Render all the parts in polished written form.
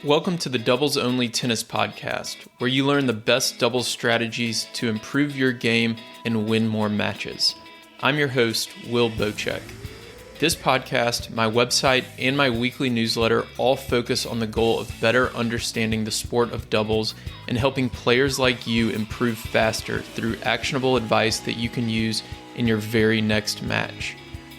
Welcome to the Doubles Only Tennis Podcast, where you learn the best doubles strategies to improve your game and win more matches. I'm your host, Will Bocek. This podcast, my website, and my weekly newsletter all focus on the goal of better understanding the sport of doubles and helping players like you improve faster through actionable advice that you can use in your very next match.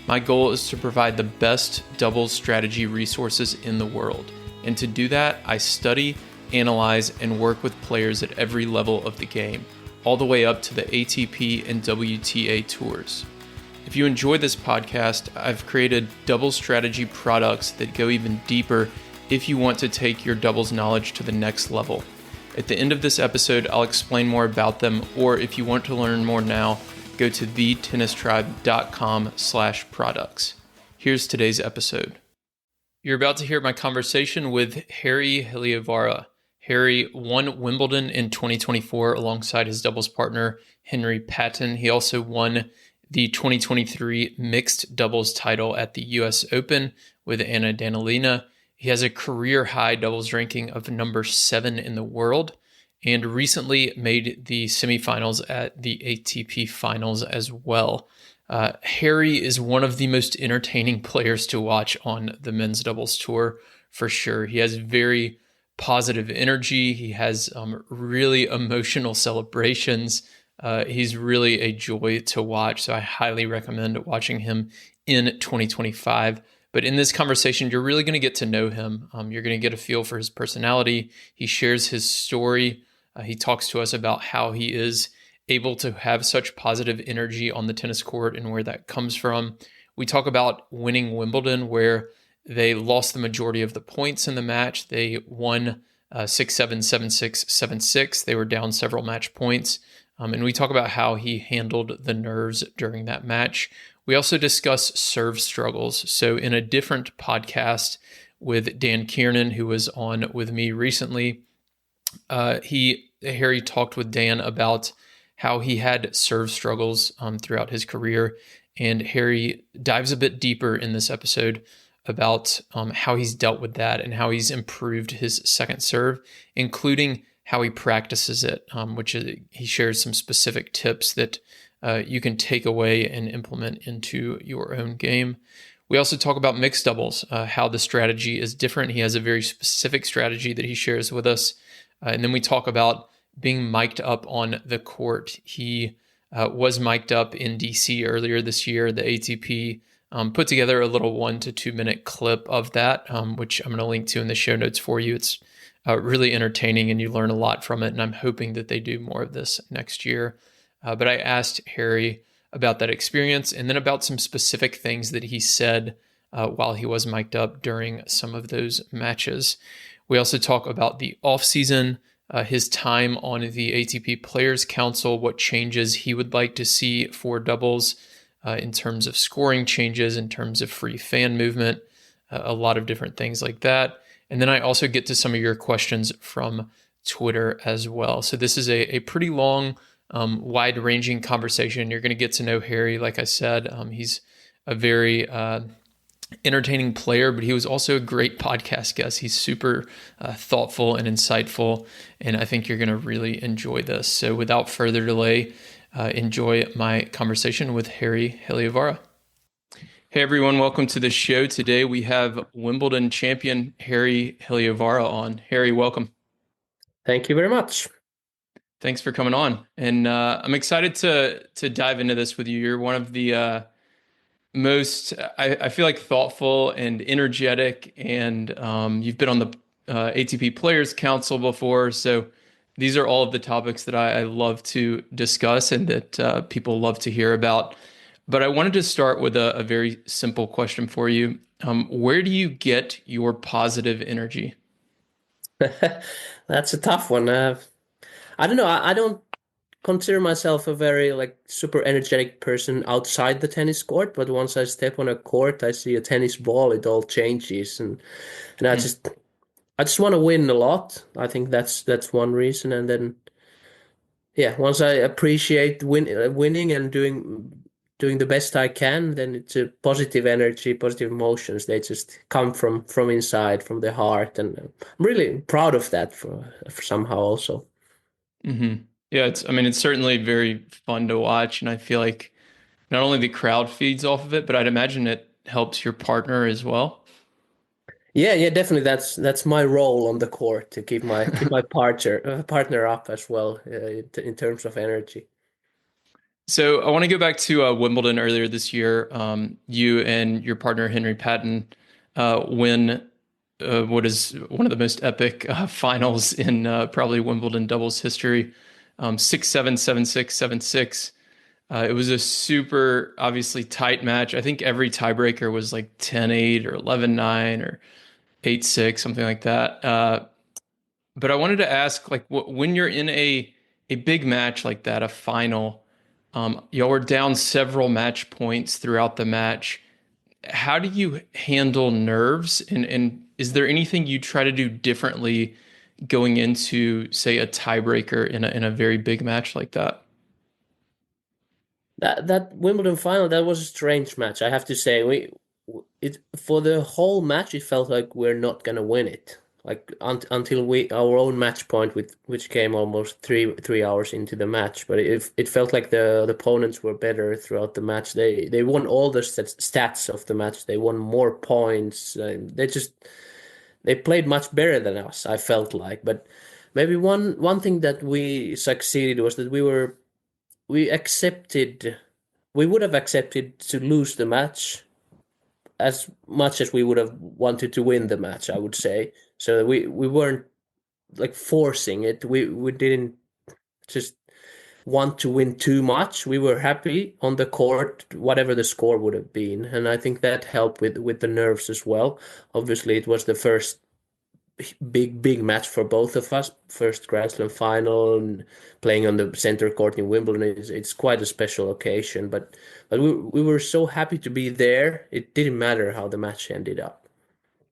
My goal is to provide the best doubles strategy resources in the world. And to do that, I study, analyze, and work with players at every level of the game, all the way up to the ATP and WTA tours. If you enjoy this podcast, I've created doubles strategy products that go even deeper if you want to take your doubles knowledge to the next level. At the end of this episode, I'll explain more about them, or if you want to learn more now, go to thetennistribe.com/products. Here's today's episode. You're about to hear my conversation with Harri Heliovaara. Harri won Wimbledon in 2024 alongside his doubles partner, Henry Patton. He also won the 2023 mixed doubles title at the US Open with Anna Danilina. He has a career-high doubles ranking of number 7 in the world and recently made the semifinals at the ATP finals as well. Harri is one of the most entertaining players to watch on the men's doubles tour, for sure. He has very positive energy. He has really emotional celebrations. He's really a joy to watch, so I highly recommend watching him in 2025. But in this conversation, you're really going to get to know him. You're going to get a feel for his personality. He shares his story. He talks to us about how he is able to have such positive energy on the tennis court and where that comes from. We talk about winning Wimbledon, where they lost the majority of the points in the match. They won 6-7, 7-6, 7-6. They were down several match points. And we talk about how he handled the nerves during that match. We also discuss serve struggles. So in a different podcast with Dan Kiernan, who was on with me recently, Harri talked with Dan about how he had serve struggles throughout his career. And Harri dives a bit deeper in this episode about how he's dealt with that and how he's improved his second serve, including how he practices it, he shares some specific tips that you can take away and implement into your own game. We also talk about mixed doubles, how the strategy is different. He has a very specific strategy that he shares with us. And then we talk about being mic'd up on the court. He was mic'd up in DC earlier this year. The ATP put together a little 1 to 2 minute clip of that, which I'm going to link to in the show notes for you. It's really entertaining and you learn a lot from it. And I'm hoping that they do more of this next year. But I asked Harri about that experience and then about some specific things that he said while he was mic'd up during some of those matches. We also talk about the offseason, his time on the ATP Players Council, what changes he would like to see for doubles in terms of scoring changes, in terms of free fan movement, a lot of different things like that. And then I also get to some of your questions from Twitter as well. So this is a pretty long, wide-ranging conversation. You're going to get to know Harri. Like I said, he's a very entertaining player, but he was also a great podcast guest. He's super thoughtful and insightful, and I think you're going to really enjoy this. So without further delay, enjoy my conversation with Harri Heliovaara. Hey everyone, welcome to the show. Today we have Wimbledon champion Harri Heliovaara on. Harri, welcome. Thank you very much. Thanks for coming on. And I'm excited to dive into this with you. You're one of the most, I feel like, thoughtful and energetic, and you've been on the ATP Players Council before, so these are all of the topics that I love to discuss and that people love to hear about. But I wanted to start with a very simple question for you. Where do you get your positive energy? That's a tough one. I don't know. I don't consider myself a very super energetic person outside the tennis court, but once I step on a court, I see a tennis ball, it all changes, and I just want to win a lot. I think that's one reason, and then once I appreciate winning and doing doing the best I can, then it's a positive energy, positive emotions. They just come from inside, from the heart, and I'm really proud of that for somehow also. Hmm. Yeah, it's, I mean, it's certainly very fun to watch, and I feel like not only the crowd feeds off of it, but I'd imagine it helps your partner as well. Yeah, yeah, definitely. That's my role on the court to keep my partner up as well in terms of energy. So I want to go back to Wimbledon earlier this year. You and your partner Henry Patton win what is one of the most epic finals in probably Wimbledon doubles history. 6-7, 7-6, 7-6. It was a super obviously tight match. I think every tiebreaker was like 10-8 or 11-9 or 8-6, something like that. But I wanted to ask, like, when you're in a big match like that, a final, y'all were down several match points throughout the match. How do you handle nerves? And is there anything you try to do differently going into, say, a tiebreaker in a very big match like that? That Wimbledon final, that was a strange match, I have to say. It for the whole match, it felt like we're not gonna win it. Like until we our own match point, with which came almost three hours into the match. But it felt like the opponents were better throughout the match. They won all the stats of the match. They won more points. They played much better than us, I felt like. But maybe one thing that we succeeded was that we accepted we would have accepted to lose the match as much as we would have wanted to win the match, I would say. So we weren't like forcing it. We didn't just want to win too much. We were happy on the court, whatever the score would have been, and I think that helped with the nerves as well. Obviously, it was the first big match for both of us. First Grand Slam final, and playing on the center court in Wimbledon is it's quite a special occasion. But we were so happy to be there. It didn't matter how the match ended up.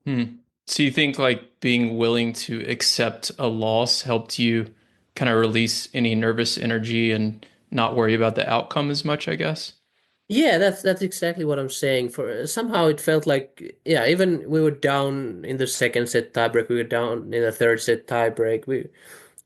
Hmm. So you think like being willing to accept a loss helped you kind of release any nervous energy and not worry about the outcome as much, I guess? Yeah, that's exactly what I'm saying. For somehow it felt like, yeah, even we were down in the second set tiebreak, we were down in the third set tiebreak. We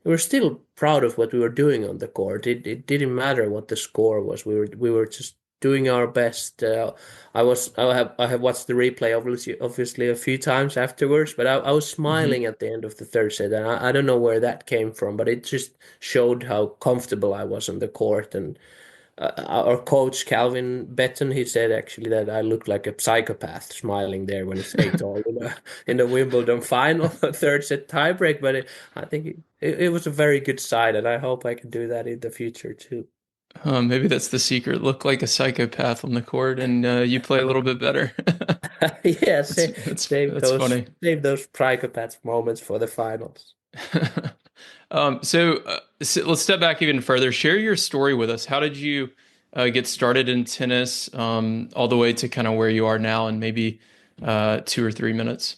were still proud of what we were doing on the court. It didn't matter what the score was. We were just doing our best. I have watched the replay obviously a few times afterwards, but I was smiling Hmm. at the end of the third set, and I don't know where that came from, but it just showed how comfortable I was on the court. And our coach Calvin Betton, he said actually that I looked like a psychopath smiling there when it's 8-all in the Wimbledon final, third set tiebreak. But I think it was a very good side, and I hope I can do that in the future too. Maybe that's the secret. Look like a psychopath on the court, and you play a little bit better. Yeah, That's funny. save those psychopath moments for the finals. So let's step back even further. Share your story with us. How did you get started in tennis, all the way to kind of where you are now, in maybe 2 or 3 minutes?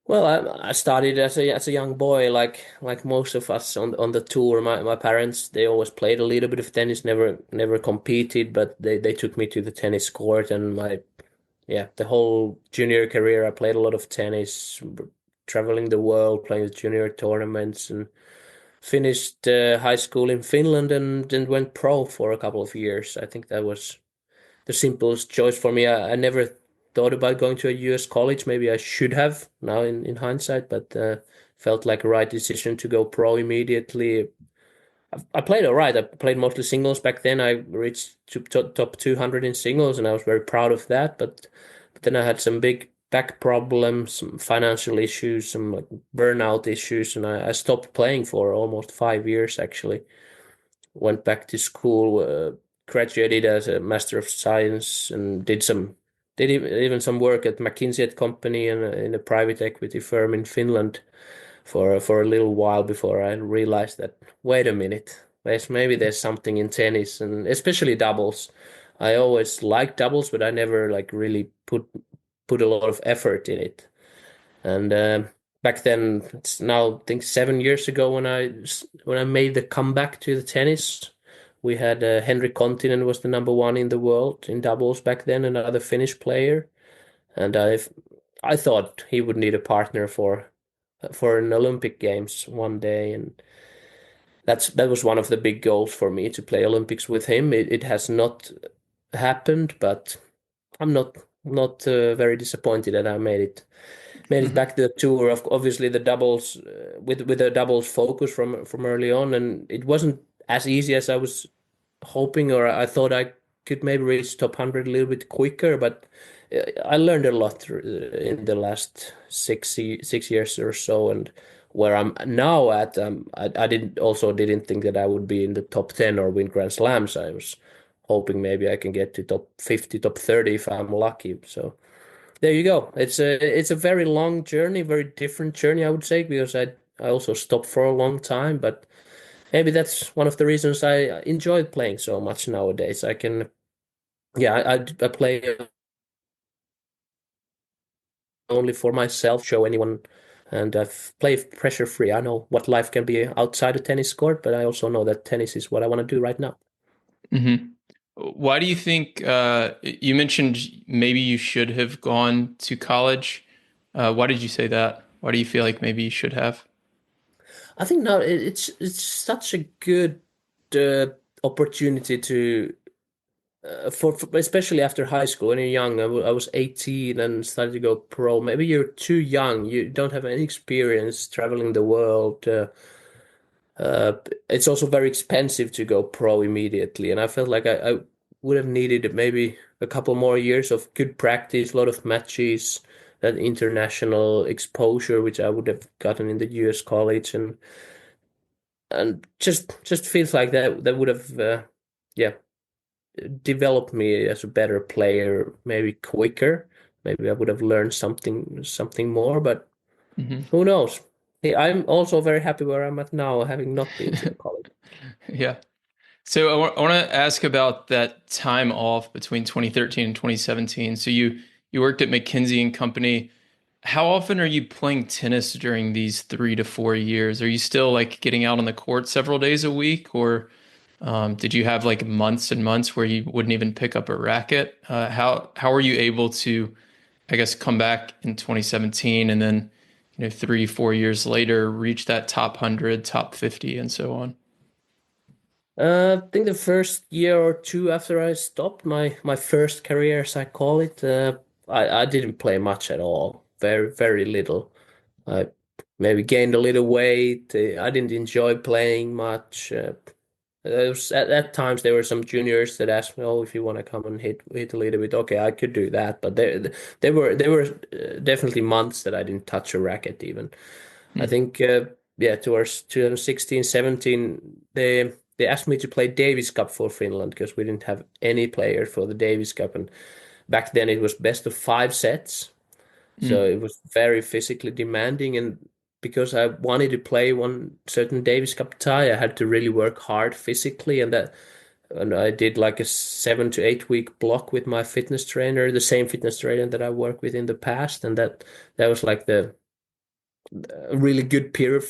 Well, I started as a young boy, like most of us on the tour. My parents, they always played a little bit of tennis, never competed, but they took me to the tennis court, and the whole junior career I played a lot of tennis, traveling the world, playing the junior tournaments, and finished high school in Finland, and then went pro for a couple of years. I think that was the simplest choice for me. I never thought about going to a US college. Maybe I should have now in hindsight, but felt like a right decision to go pro immediately. I played all right. I played mostly singles back then. I reached top 200 in singles, and I was very proud of that. But then I had some big back problems, some financial issues, some like burnout issues, and I stopped playing for almost 5 years actually. Went back to school, graduated as a Master of Science, and did even some work at McKinsey and Company and in a private equity firm in Finland for a little while before I realized that wait a minute, maybe there's something in tennis, and especially doubles. I always liked doubles, but I never like really put a lot of effort in it. And back then, it's now I think 7 years ago when I made the comeback to the tennis We had Henri Kontinen was the number one in the world in doubles back then, another Finnish player, and I thought he would need a partner for an Olympic Games one day, and that was one of the big goals for me to play Olympics with him. It has not happened, but I'm not very disappointed that I made it Hmm. back to the tour. Of obviously the doubles with the doubles focus from early on, and it wasn't as easy as I was hoping, or I thought I could maybe reach top 100 a little bit quicker, but I learned a lot in the last 6 years or so, and where I'm now at, I didn't think that I would be in the top 10 or win Grand Slams. I was hoping maybe I can get to top 50, top 30 if I'm lucky. So there you go. It's a very long journey, very different journey, I would say, because I also stopped for a long time, but maybe that's one of the reasons I enjoy playing so much nowadays. I can, yeah, I play only for myself, show anyone, and I play pressure free. I know what life can be outside a tennis court, but I also know that tennis is what I want to do right now. Hmm. Why do you think you mentioned maybe you should have gone to college? Why did you say that? Why do you feel like maybe you should have? I think now it's such a good uh, opportunity to for especially after high school when you're young. I was 18 and started to go pro. Maybe you're too young. You don't have any experience traveling the world. Uh, it's also very expensive to go pro immediately, and I felt like I would have needed maybe a couple more years of good practice, a lot of matches, that international exposure, which I would have gotten in the US college, and just feels like that would have yeah developed me as a better player, maybe quicker. Maybe I would have learned something more, but Hmm. who knows? Hey, I'm also very happy where I'm at now, having not been to the college. Yeah. So I want to ask about that time off between 2013 and 2017. So you worked at McKinsey and Company. How often are you playing tennis during these 3 to 4 years? Are you still like getting out on the court several days a week, or did you have like months and months where you wouldn't even pick up a racket? How were you able to, I guess, come back in 2017 and then 3 4 years later reach that top 100, top 50, and so on? I think the first year or two after I stopped my first career, as I call it, I didn't play much at all. Very little. I maybe gained a little weight. I didn't enjoy playing much. At times there were some juniors that asked me, "Oh, if you want to come and hit a little bit." Okay, I could do that, but there were definitely months that I didn't touch a racket even. I Hmm. think yeah, towards 2016, 17, they asked me to play Davis Cup for Finland because we didn't have any players for the Davis Cup, and back then it was best of 5 sets. So Hmm. it was very physically demanding, and because I wanted to play one certain Davis Cup tie, I had to really work hard physically, and I did like a 7 to 8 week block with my fitness trainer, the same fitness trainer that I worked with in the past, and that was like the a really good period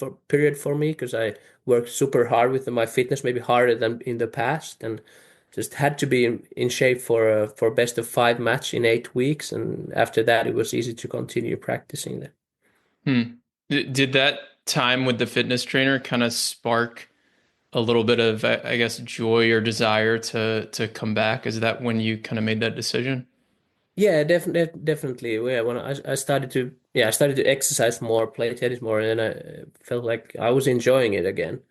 for me because I worked super hard with my fitness, maybe harder than in the past, and just had to be in shape for best of 5 match in 8 weeks, and after that it was easy to continue practicing there. Hmm. Did that time with the fitness trainer kind of spark a little bit of, I guess, joy or desire to come back? Is that when you kind of made that decision? Yeah, definitely. Yeah, when I started to I started to exercise more, play tennis more, and then I felt like I was enjoying it again.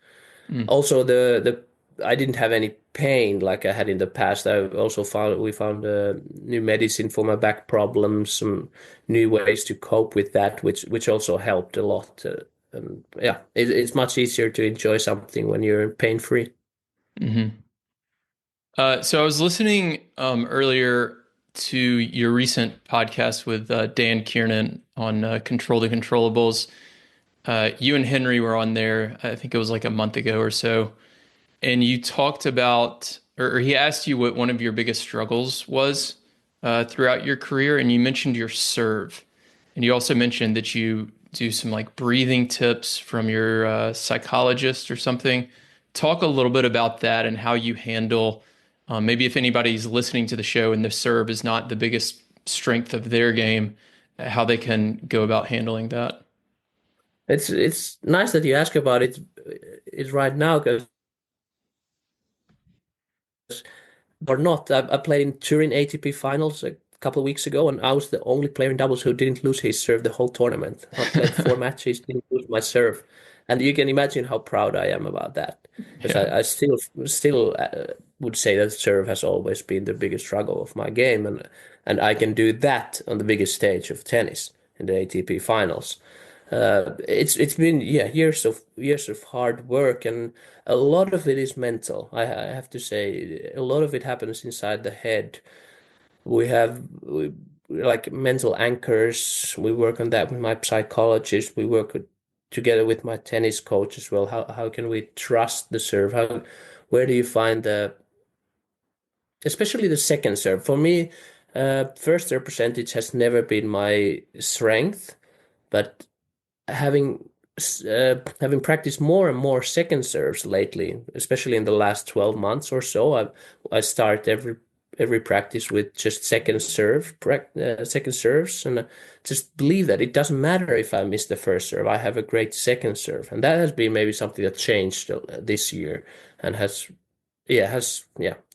Hmm. Also, the I didn't have any pain like I had in the past. I also found we found new medicine for my back problems, some new ways to cope with that, which also helped a lot. And yeah, it's much easier to enjoy something when you're pain free. Hmm. So I was listening earlier to your recent podcast with Dan Kiernan on Control the Controllables. You and Henry were on there, I think it was like a month ago or so, and you talked about, or he asked you what one of your biggest struggles was throughout your career, and you mentioned your serve. And you also mentioned that you do some like breathing tips from your psychologist or something. talk a little bit about that and how you handle, maybe if anybody's listening to the show and the serve is not the biggest strength of their game, how they can go about handling that. It's nice that you ask about it. It's right now because or not. I played in Turin ATP finals a couple of weeks ago, and I was the only player in doubles who didn't lose his serve the whole tournament. I played four matches, didn't lose my serve, and you can imagine how proud I am about that. Because Yeah. I still would say that serve has always been the biggest struggle of my game, and I can do that on the biggest stage of tennis in the ATP finals. It's been years of hard work, and a lot of it is mental. I have to say, a lot of it happens inside the head. We like mental anchors. We work on that with my psychologist. We work together with my tennis coach as well. How can we trust the serve? Where do you find especially the second serve? For me, first serve percentage has never been my strength, but having having practiced more and more second serves lately, especially in the last 12 months or so, I start every practice with just second serves, and just believe that it doesn't matter if I miss the first serve. I have a great second serve, and that has been maybe something that changed this year and has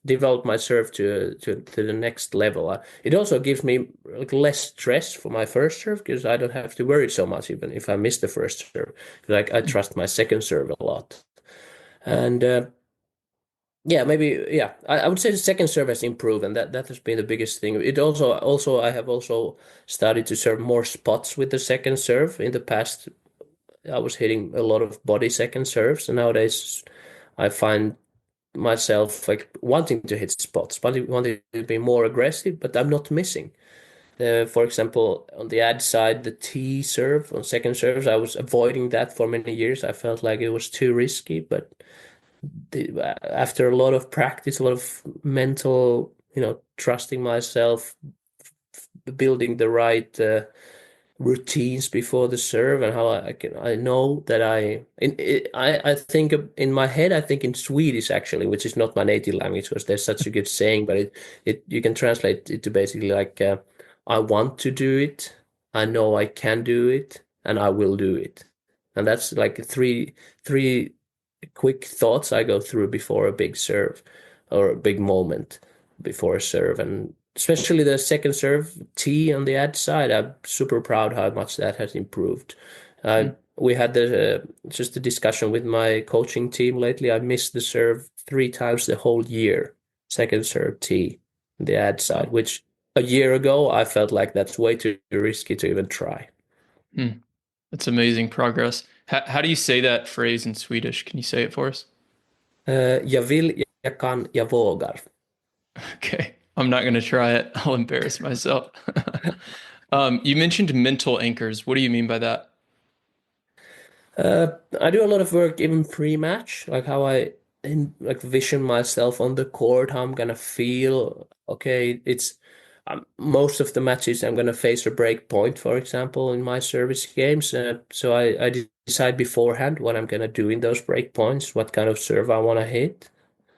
developed my serve to the next level. It also gives me like less stress for my first serve because I don't have to worry so much even if I miss the first serve. Like I trust my second serve a lot, and I would say the second serve has improved, and that has been the biggest thing. It also I have also started to serve more spots with the second serve. In the past, I was hitting a lot of body second serves, and nowadays I find myself like wanting to hit spots, but wanting to be more aggressive, but I'm not missing. For example, on the ad side, the T serve on second serves, I was avoiding that for many years. I felt like it was too risky, but after a lot of practice, a lot of mental, trusting myself, building the right routines before the serve and how I know that I think in my head I think in Swedish actually, which is not my native language because there's such a good saying, but it you can translate it to basically like I want to do it, I know I can do it, and I will do it. And that's like three quick thoughts I go through before a big serve or a big moment before a serve. And especially the second serve T on the ad side, I'm super proud how much that has improved. We had just a discussion with my coaching team lately. I missed the serve three times the whole year, second serve T on the ad side, Wow. which a year ago I felt like that's way too risky to even try. Hmm. That's amazing progress. How do you say that phrase in Swedish? Can you say it for us? Jag vill, jag kan, jag vågar. Okay. I'm not going to try it. I'll embarrass myself. You mentioned mental anchors. What do you mean by that? I do a lot of work even pre-match, like how like vision myself on the court, how I'm gonna feel. Okay, it's most of the matches I'm gonna face a break point, for example, in my service games. So I decide beforehand what I'm gonna do in those break points, what kind of serve I want to hit.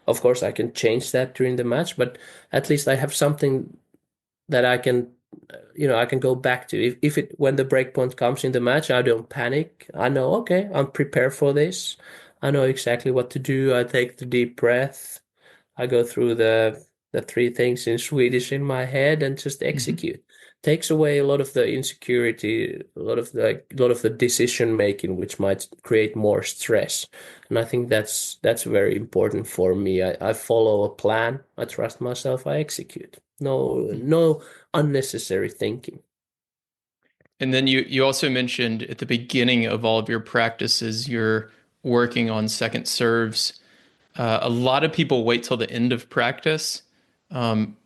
Of course, I can change that during the match, but at least I have something that I can go back to. If it when the breakpoint comes in the match, I don't panic. I know, okay, I'm prepared for this. I know exactly what to do. I take the deep breath. I go through the three things in Swedish in my head and just Mhm. execute. Takes away a lot of the insecurity, a lot of the decision making, which might create more stress. And I think that's very important for me. I follow a plan. I trust myself. I execute. No unnecessary thinking. And then you also mentioned at the beginning of all of your practices, you're working on second serves. A lot of people wait till the end of practice.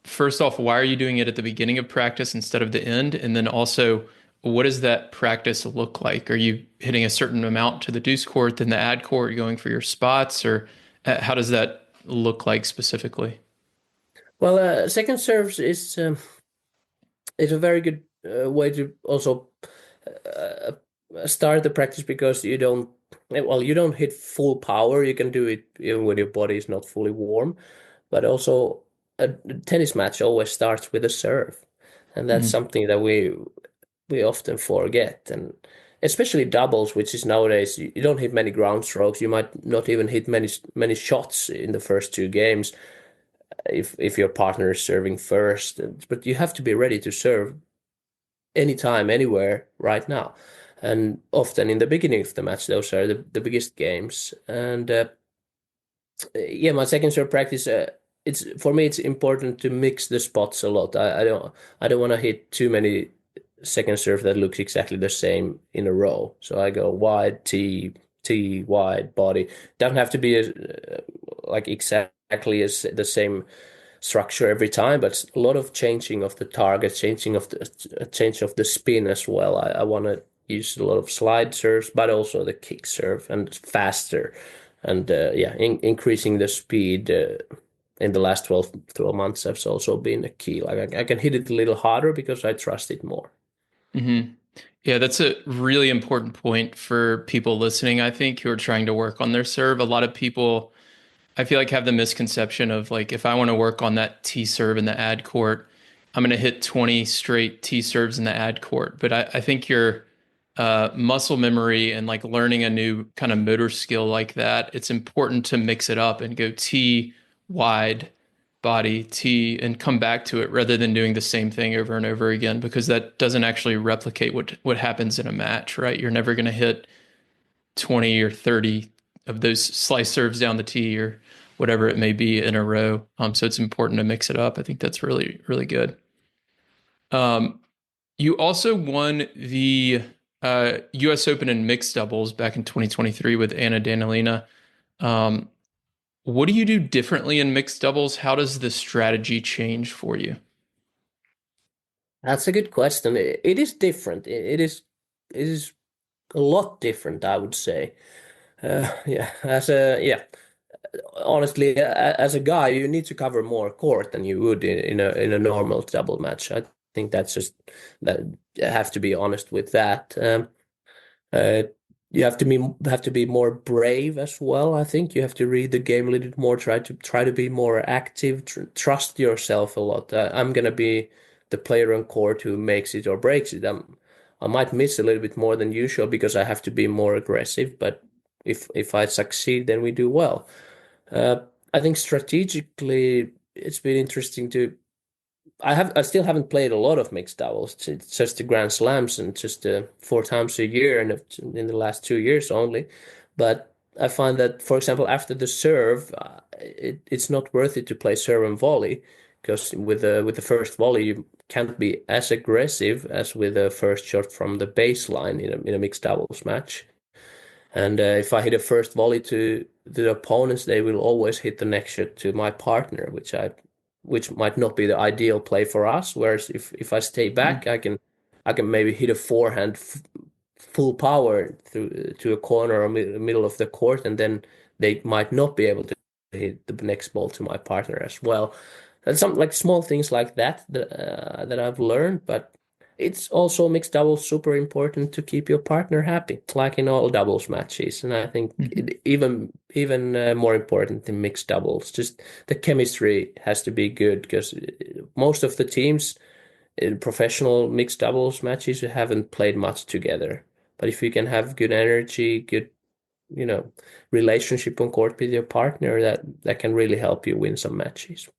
First off, why are you doing it at the beginning of practice instead of the end? And then also, what does that practice look like? Are you hitting a certain amount to the deuce court, then the ad court, you're going for your spots, or how does that look like specifically? Well, second serves is a very good way to also uh, start the practice because you don't well, you don't hit full power. You can do it even when your body is not fully warm. But also, a tennis match always starts with a serve, and that's Mm-hmm. something that we often forget. And especially doubles, which is nowadays you don't hit many ground strokes. You might not even hit many shots in the first two games if your partner is serving first. But you have to be ready to serve anytime, anywhere, right now. And often in the beginning of the match, those are the biggest games. And yeah, my second serve practice, it's for me, it's important to mix the spots a lot. I don't want to hit too many second serve that looks exactly the same in a row. So I go wide, T, wide, body. Doesn't have to be like exactly as the same structure every time, but a lot of changing of the target, changing of the change of the spin as well. I want to use a lot of slide serves, but also the kick serve and faster, and yeah, increasing the speed. In the last 12 months has also been a key. Like I can hit it a little harder because I trust it more. Mm-hmm. Yeah, that's a really important point for people listening, I think, who are trying to work on their serve. A lot of people, I feel like, have the misconception of like, if I want to work on that T serve in the ad court, I'm going to hit 20 straight T serves in the ad court. But I think your muscle memory and like learning a new kind of motor skill like that, it's important to mix it up and go T wide, body, T, and come back to it rather than doing the same thing over and over again, because that doesn't actually replicate what happens in a match, right? You're never going to hit 20 or 30 of those slice serves down the tee or whatever it may be in a row. So it's important to mix it up. I think that's really, really good. Um, you also won the US Open in mixed doubles back in 2023 with Anna Danilina. Um, what do you do differently in mixed doubles? How does the strategy change for you? That's a good question. It is different. It is a lot different, I would say. Yeah, honestly, as a guy, you need to cover more court than you would in a normal double match. I think that's just that. I have to be honest with that. Uh, you have to be more brave as well. I think you have to read the game a little bit more. Try to be more active. Trust yourself a lot. I'm gonna be the player on court who makes it or breaks it. I might miss a little bit more than usual because I have to be more aggressive. But if I succeed, then we do well. Uh, I think strategically, it's been interesting to. I still haven't played a lot of mixed doubles. It's just the Grand Slams and just 4 times a year, and in the last 2 years only. But I find that, for example, after the serve, it's not worth it to play serve and volley because with the first volley you can't be as aggressive as with the first shot from the baseline in a mixed doubles match. And if I hit a first volley to the opponents, they will always hit the next shot to my partner, which might not be the ideal play for us. Whereas if I stay back, I can maybe hit a forehand full power through to a corner or middle of the court, and then they might not be able to hit the next ball to my partner as well. And some like small things like that I've learned, but it's also mixed doubles super important to keep your partner happy, like in all doubles matches. And I think Mm-hmm. even more important in mixed doubles, just the chemistry has to be good because most of the teams in professional mixed doubles matches haven't played much together. But if you can have good energy, good you know relationship on court with your partner, that can really help you win some matches.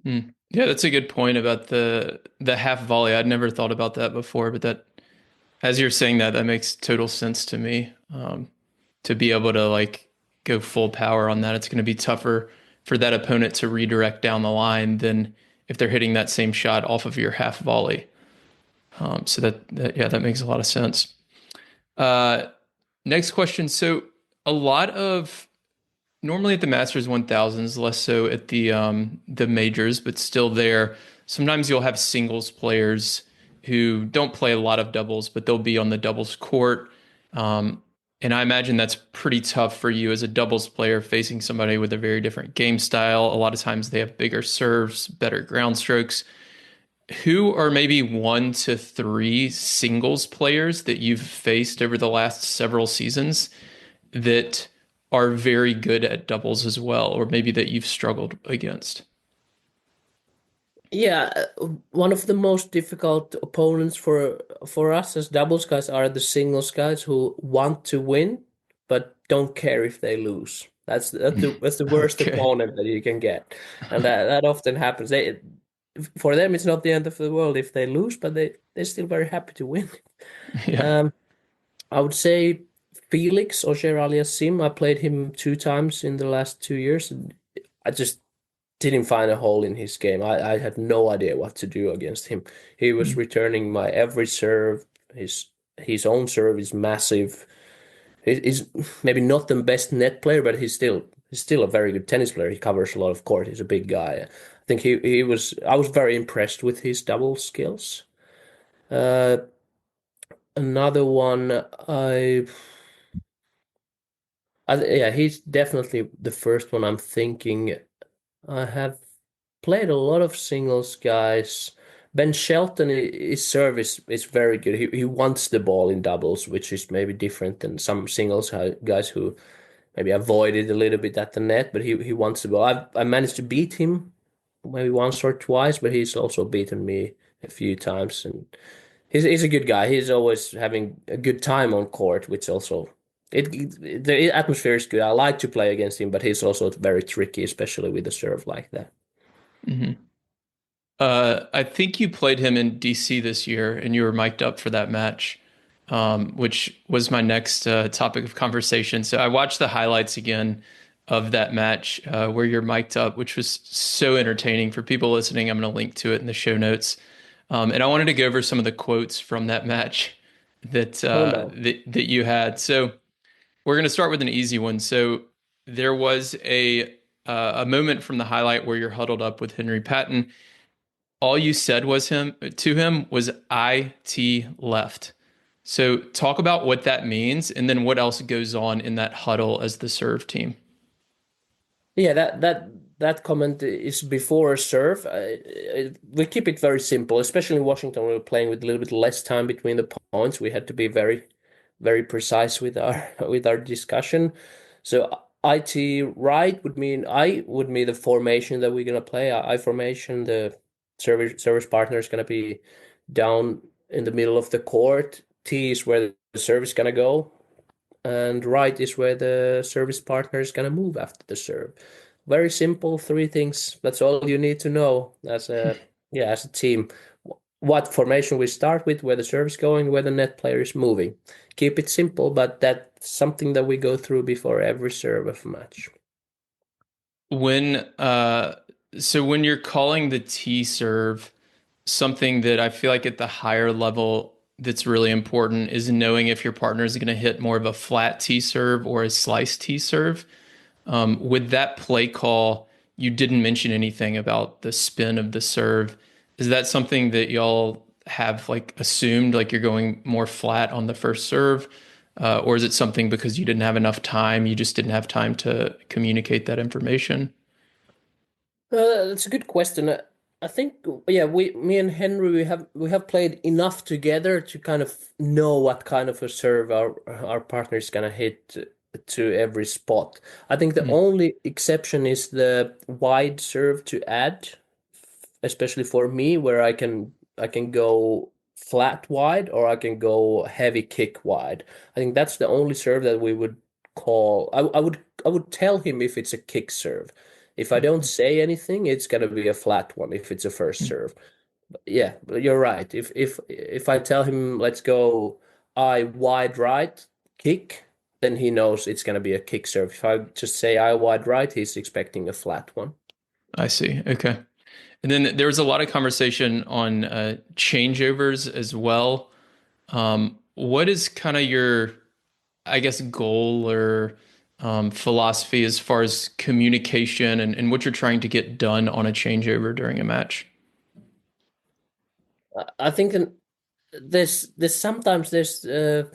Mm. Yeah, that's a good point about the half volley. I'd never thought about that before, but that as you're saying that, that makes total sense to me. To be able to like go full power on that, it's going to be tougher for that opponent to redirect down the line than if they're hitting that same shot off of your half volley. So that yeah, that makes a lot of sense. Uh, Next question. So a lot of normally at the Masters 1000s, less so at the majors, but still there. Sometimes you'll have singles players who don't play a lot of doubles, but they'll be on the doubles court. Um, and I imagine that's pretty tough for you as a doubles player facing somebody with a very different game style. A lot of times they have bigger serves, better ground strokes. Who are maybe 1 to 3 singles players that you've faced over the last several seasons? that are very good at doubles as well, or maybe that you've struggled against? Yeah, one of the most difficult opponents for us as doubles guys are the singles guys who want to win but don't care if they lose. That's the worst Okay. opponent that you can get, and that often happens. For them it's not the end of the world if they lose, but they're still very happy to win. Yeah. Um, I would say Felix Auger-Aliassime. I played him 2 times in the last 2 years. And I just didn't find a hole in his game. I had no idea what to do against him. He was Mm. returning my every serve. His own serve is massive. He's maybe not the best net player, but he's still a very good tennis player. He covers a lot of court. He's a big guy. I think he was. I was very impressed with his double skills. Uh, Another one, yeah, he's definitely the first one I'm thinking. I have played a lot of singles guys. Ben Shelton, his service is very good. He wants the ball in doubles, which is maybe different than some singles guys who maybe avoid it a little bit at the net, but he wants the ball. I managed to beat him maybe once or twice, but he's also beaten me a few times. And he's a good guy. He's always having a good time on court, which also the atmosphere is good. I like to play against him, but he's also very tricky, especially with a serve like that. Hmm. I think you played him in DC this year, and you were mic'd up for that match, which was my next topic of conversation. So I watched the highlights again of that match where you're mic'd up, which was so entertaining for people listening. I'm going to link to it in the show notes. And I wanted to go over some of the quotes from that match Oh no. that you had. So we're going to start with an easy one. So there was a moment from the highlight where you're huddled up with Henry Patton. All you said was him to him was IT left. So talk about what that means and then what else goes on in that huddle as the serve team. Yeah, that comment is before a serve. We keep it very simple, especially in Washington. We were playing with a little bit less time between the points. We had to be very, very precise with our with our discussion. So IT right would mean the formation that we're gonna play. I formation, the service partner is gonna be down in the middle of the court. T is where the service is gonna go, and right is where the service partner is going to move after the serve. Very simple, three things. That's all you need to know as a team. What formation we start with, where the service is going, where the net player is moving. Keep it simple, but that's something that we go through before every serve of a match. When so when you're calling the T serve, something that I feel like at the higher level that's really important is knowing if your partner is going to hit more of a flat T serve or a slice T serve. With that play call, you didn't mention anything about the spin of the serve. Is that something that y'all have like assumed, like you're going more flat on the first serve? Or is it something because you didn't have enough time, you just didn't have time to communicate that information? That's a good question. I think, yeah, me and Henry, we have played enough together to kind of know what kind of a serve our partner is gonna hit to every spot. I think the Mm, only exception is the wide serve to add, especially for me, where I can go flat wide or I can go heavy kick wide. I think that's the only serve that we would call. I would tell him if it's a kick serve. If I don't okay. say anything, it's gonna be a flat one if it's a first Mm, serve. But yeah, but you're right. If I tell him let's go I wide right kick, then he knows it's gonna be a kick serve. If I just say I wide right, he's expecting a flat one. I see. Okay. And then there was a lot of conversation on changeovers as well. What is kind of your, I guess, goal or philosophy as far as communication and what you're trying to get done on a changeover during a match? I think there's sometimes the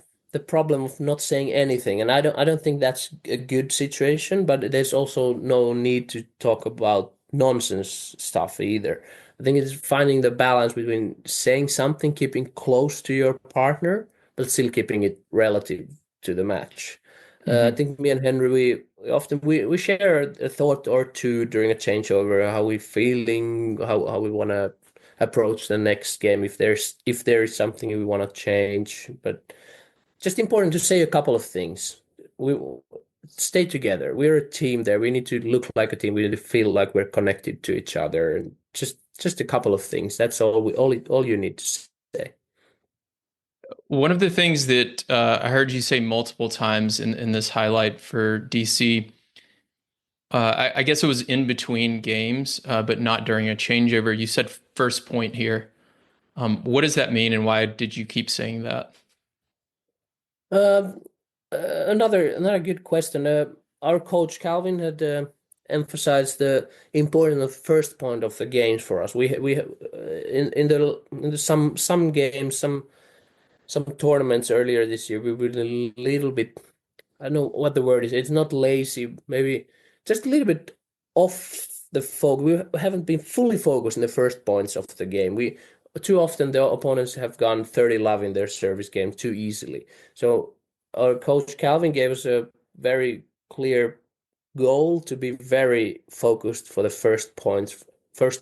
problem of not saying anything, and I don't think that's a good situation, but there's also no need to talk about nonsense stuff either. I think it's finding the balance between saying something, keeping close to your partner, but still keeping it relative to the match. I Hmm. think me and Henry, we often we share a thought or two during a changeover, how we feeling, how we want to approach the next game, if there is something we want to change. But just important to say a couple of things. We stay together. We're a team there. We need to look like a team. We need to feel like we're connected to each other. And just a couple of things. That's all you need to say. One of the things that I heard you say multiple times in this highlight for DC, I guess it was in between games, but not during a changeover. You said first point here. What does that mean, and why did you keep saying that? Um, another good question. Our coach Calvin had emphasized the importance of first point of the games for us. We in the some games, some tournaments earlier this year, we were a little bit, I don't know what the word is. It's not lazy, maybe just a little bit off the focus. We haven't been fully focused in the first points of the game. We too often the opponents have gone 30-love in their service game too easily. So our coach Calvin gave us a very clear goal to be very focused for the first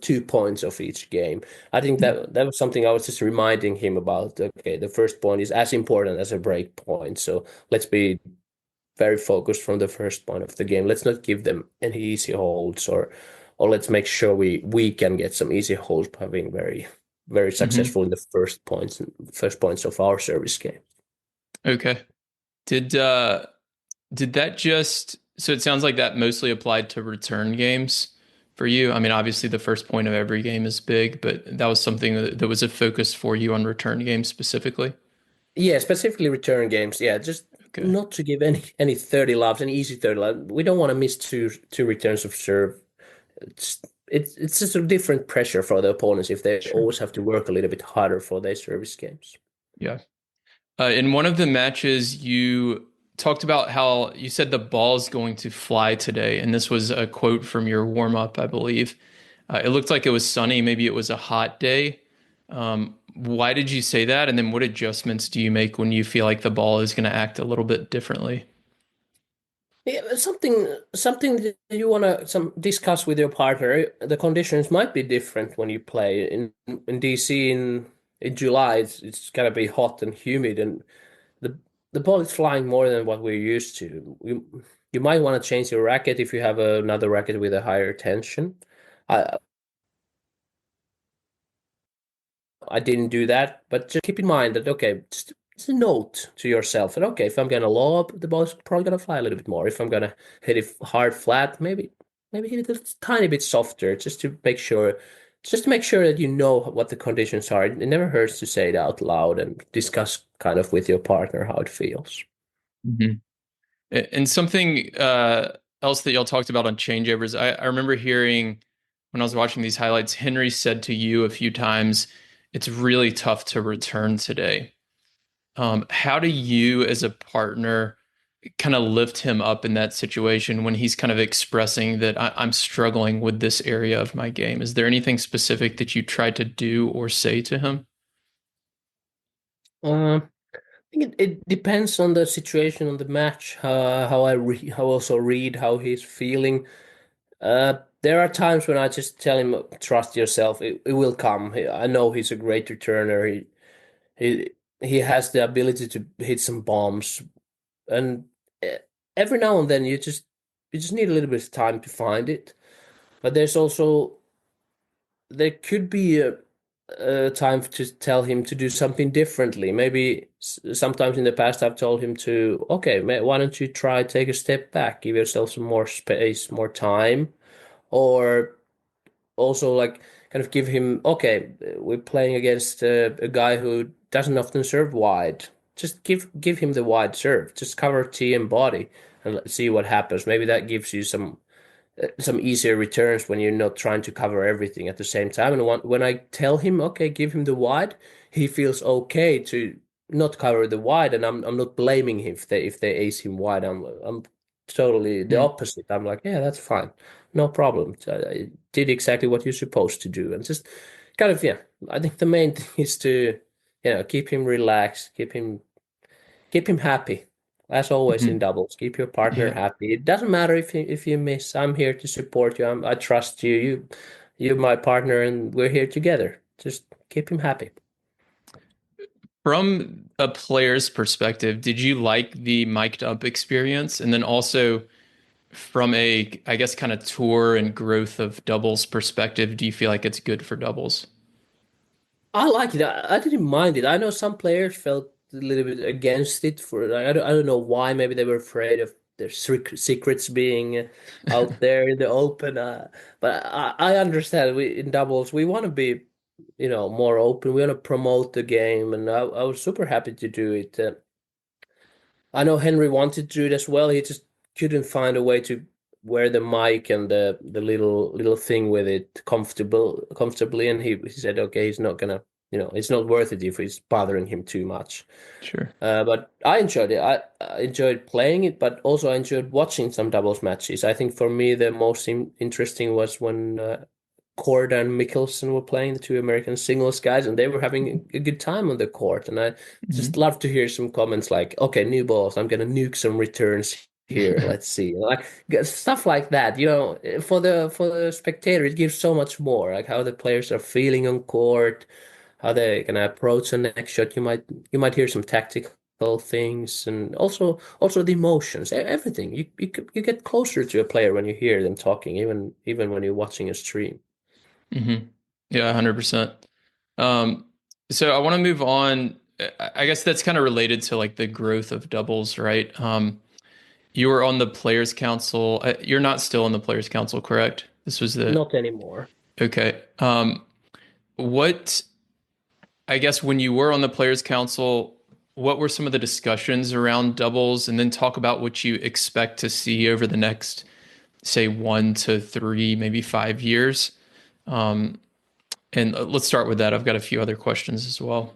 2 points of each game. I think that was something I was just reminding him about. Okay, the first point is as important as a break point. So let's be very focused from the first point of the game. Let's not give them any easy holds, or let's make sure we can get some easy holds by being very Hmm. successful in the first points of our service game. Okay. Did uh, did that just so it sounds like that mostly applied to return games for you? I mean, obviously the first point of every game is big, but that was something that was a focus for you on return games specifically. Yeah, specifically return games. Yeah, just Okay. not to give any 30 loves, any easy 30 loves. We don't want to miss two returns of serve. It's it's just a different pressure for the opponents if they Sure. always have to work a little bit harder for their service games. Yeah. In one of the matches, you talked about how you said the ball's going to fly today, and this was a quote from your warm up, I believe. It looked like it was sunny, maybe it was a hot day. Why did you say that? And then what adjustments do you make when you feel like the ball is going to act a little bit differently? Yeah, but something that you want to some discuss with your partner. The conditions might be different when you play in DC in July. It's gonna be hot and humid, and the the ball is flying more than what we're used to. You might want to change your racket if you have another racket with a higher tension. I I didn't do that, but just keep in mind that okay, just a note to yourself that okay, if I'm gonna lob, the ball's probably gonna fly a little bit more. If I'm gonna hit it hard flat, maybe hit it a tiny bit softer, just to make sure that you know what the conditions are. It never hurts to say it out loud and discuss kind of with your partner how it feels. Mhm. And something else that y'all talked about on changeovers, I remember hearing when I was watching these highlights, Henry said to you a few times, it's really tough to return today. How do you, as a partner, kind of lift him up in that situation when he's kind of expressing that I'm struggling with this area of my game? Is there anything specific that you try to do or say to him? I think it depends on the situation on the match, how I also read how he's feeling. There are times when I just tell him, trust yourself, it will come. I know he's a great returner. He he has the ability to hit some bombs, and eh, every now and then you just need a little bit of time to find it. But there could be a time to tell him to do something differently. Maybe sometimes in the past I've told him to, okay, why don't you try take a step back, give yourself some more space, more time, or also like kind of give him, okay, we're playing against a guy who doesn't often serve wide. Just give him the wide serve. Just cover tee and body and let's see what happens. Maybe that gives you some easier returns when you're not trying to cover everything at the same time. And when I tell him, okay, give him the wide, he feels okay to not cover the wide, and I'm not blaming him if they ace him wide. I'm totally the Hmm. opposite. I'm like, yeah, that's fine, no problem. I did exactly what you're supposed to do, and just kind of yeah. I think the main thing is to keep him relaxed, keep him happy. As always in Mhm. doubles, keep your partner Yeah. happy. It doesn't matter if you miss. I'm here to support you. I trust you. You're my partner, and we're here together. Just keep him happy. From a player's perspective, did you like the mic'd up experience? And then also from a, I guess, kind of tour and growth of doubles perspective, do you feel like it's good for doubles? I like it. I didn't mind it. I know some players felt a little bit against it for I don't know why. Maybe they were afraid of their secrets being out there in the open. But I understand. We in doubles we want to be, more open. We want to promote the game, and I was super happy to do it. I know Henry wanted to do it as well. He just couldn't find a way to wear the mic and the little thing with it comfortably, and he said, okay, he's not gonna, it's not worth it if it's bothering him too much. Sure. But I enjoyed it. I enjoyed playing it, but also I enjoyed watching some doubles matches. I think for me the most interesting was when Korda and Mickelson were playing, the two American singles guys, and they were having a good time on the court. And I just Mhm. love to hear some comments like, "Okay, new balls. I'm gonna nuke some returns here. Let's see." Like stuff like that. For the spectator, it gives so much more. Like how the players are feeling on court, how they're gonna approach the next shot. You might hear some tactical things, and also the emotions, everything. You get closer to a player when you hear them talking, even when you're watching a stream. Hmm. Yeah, 100%. Um, so I want to move on. I guess that's kind of related to like the growth of doubles, right? You were on the Players Council. You're not still on the Players Council, correct? This was the Not anymore. okay. What I guess when you were on the Players Council, what were some of the discussions around doubles, and then talk about what you expect to see over the next, say, 1 to 3, maybe 5 years. Um, and let's start with that. I've got a few other questions as well.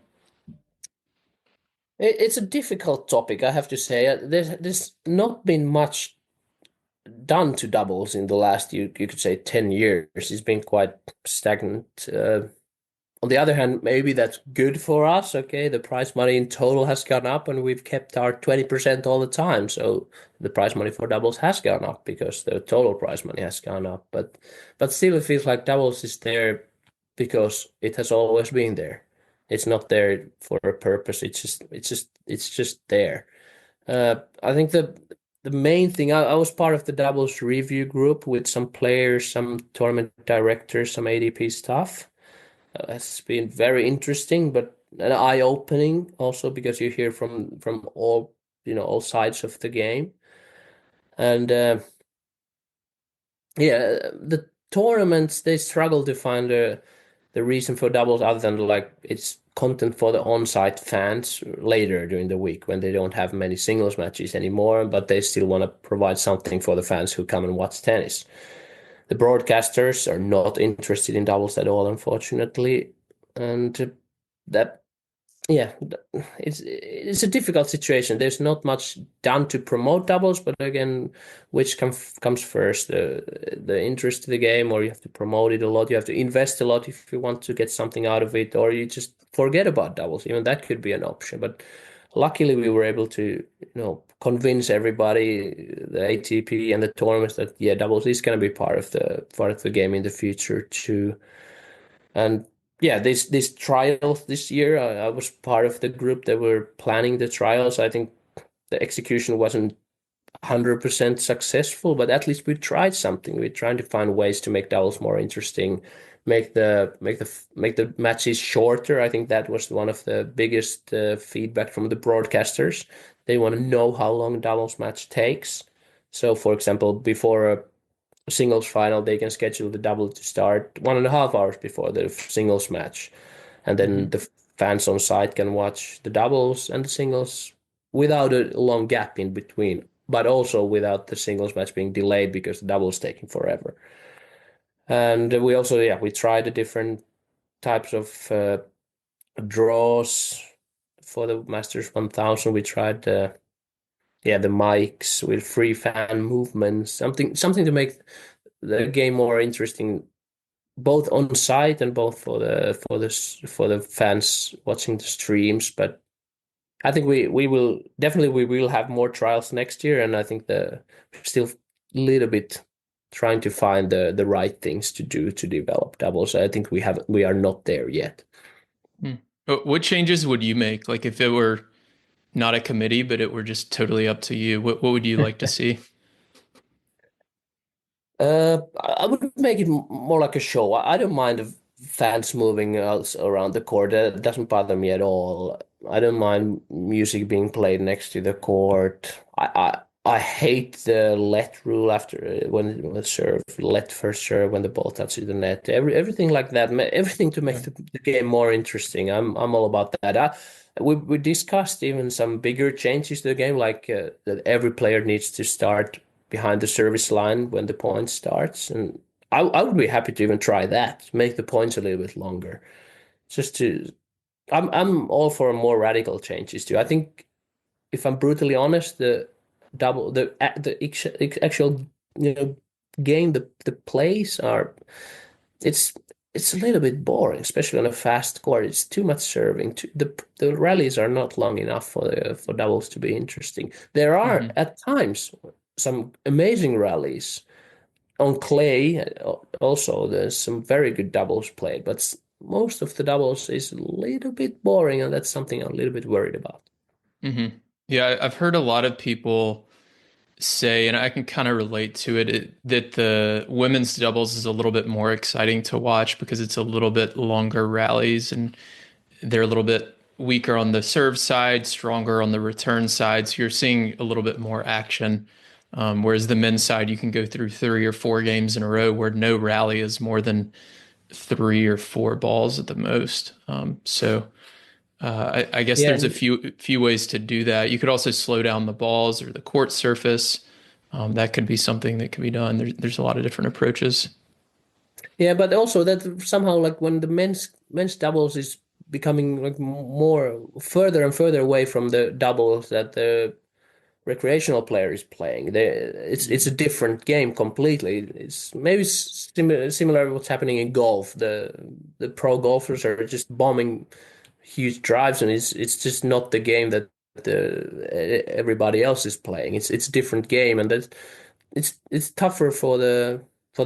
It's a difficult topic, I have to say. There's not been much done to doubles in the last, you could say, 10 years. It's been quite stagnant. On the other hand, maybe that's good for us. Okay, the prize money in total has gone up, and we've kept our 20% all the time. So the prize money for doubles has gone up because the total prize money has gone up. But still, it feels like doubles is there because it has always been there. It's not there for a purpose. It's just there. I think the main thing, I was part of the doubles review group with some players, some tournament directors, some ADP staff. It's been very interesting, but an eye-opening also because you hear from all sides of the game. And yeah, the tournaments they struggle to find the reason for doubles other than like it's content for the on-site fans later during the week when they don't have many singles matches anymore, but they still want to provide something for the fans who come and watch tennis. The broadcasters are not interested in doubles at all, unfortunately, and that yeah, it's a difficult situation. There's not much done to promote doubles, but again, which comes first, the interest in the game, or you have to promote it a lot. You have to invest a lot if you want to get something out of it, or you just forget about doubles. Even that could be an option. But luckily, we were able to, convince everybody, the ATP and the tournaments that yeah, doubles is going to be part of the game in the future too. And yeah, these trials this year, I was part of the group that were planning the trials. I think the execution wasn't 100% successful, but at least we tried something. We're trying to find ways to make doubles more interesting, make the matches shorter. I think that was one of the biggest feedback from the broadcasters. They want to know how long doubles match takes. So, for example, before a singles final, they can schedule the double to start 1.5 hours before the singles match. And then Hmm. the fans on site can watch the doubles and the singles without a long gap in between, but also without the singles match being delayed because the doubles taking forever. And we also, yeah, we tried the different types of draws for the Masters 1000. We tried the mics with free fan movements, something to make the game more interesting, both on site and both for the fans watching the streams. But I think we will have more trials next year, and I think the still a little bit trying to find the right things to do to develop doubles. I think we are not there yet. Hmm. What changes would you make? Like if it were not a committee, but it were just totally up to you, what would you like to see? I would make it more like a show. I don't mind the fans moving else around the court. That doesn't bother me at all. I don't mind music being played next to the court. I hate the let rule after when the serve, let first serve when the ball touches the net. Everything like that. Everything to make Yeah. the game more interesting. I'm all about that. We discussed even some bigger changes to the game, like that every player needs to start behind the service line when the point starts. And I would be happy to even try that, make the points a little bit longer. Just to, I'm all for more radical changes too. I think if I'm brutally honest, the actual game, the plays are it's it's a little bit boring, especially on a fast court. It's too much serving. The rallies are not long enough for doubles to be interesting. There are Hmm. at times some amazing rallies on clay. Also, there's some very good doubles played, but most of the doubles is a little bit boring, and that's something I'm a little bit worried about. Hmm. Yeah, I've heard a lot of people say, and I can kind of relate to that the women's doubles is a little bit more exciting to watch because it's a little bit longer rallies and they're a little bit weaker on the serve side, stronger on the return side. So you're seeing a little bit more action. Whereas the men's side, you can go through 3 or 4 games in a row where no rally is more than 3 or 4 balls at the most. I guess Yeah, there's a few ways to do that. You could also slow down the balls or the court surface. That could be something that could be done. There's a lot of different approaches. yeah, but also that somehow like when the men's doubles is becoming like more further and further away from the doubles that the recreational player is playing. It's a Mhm. different game completely. It's maybe similar to what's happening in golf. The pro golfers are just bombing huge drives, and it's just not the game that everybody else is playing. It's a different game, and that it's tougher for the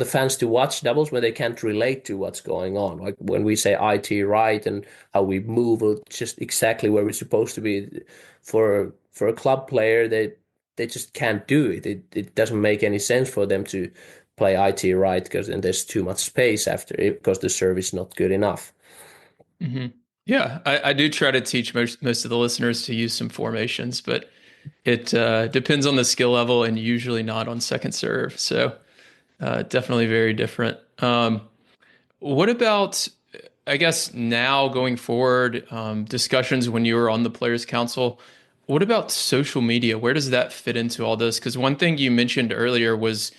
fans to watch doubles when they can't relate to what's going on. Like when we say IT right and how we move just exactly where we're supposed to be. For a club player, they just can't do it. It doesn't make any sense for them to play IT right because then there's too much space after it because the serve is not good enough. Hmm. Yeah, I do try to teach most of the listeners to use some formations, but it depends on the skill level and usually not on second serve. So definitely very different. What about, I guess, now going forward, discussions when you were on the Players Council? What about social media? Where does that fit into all this? Because one thing you mentioned earlier was,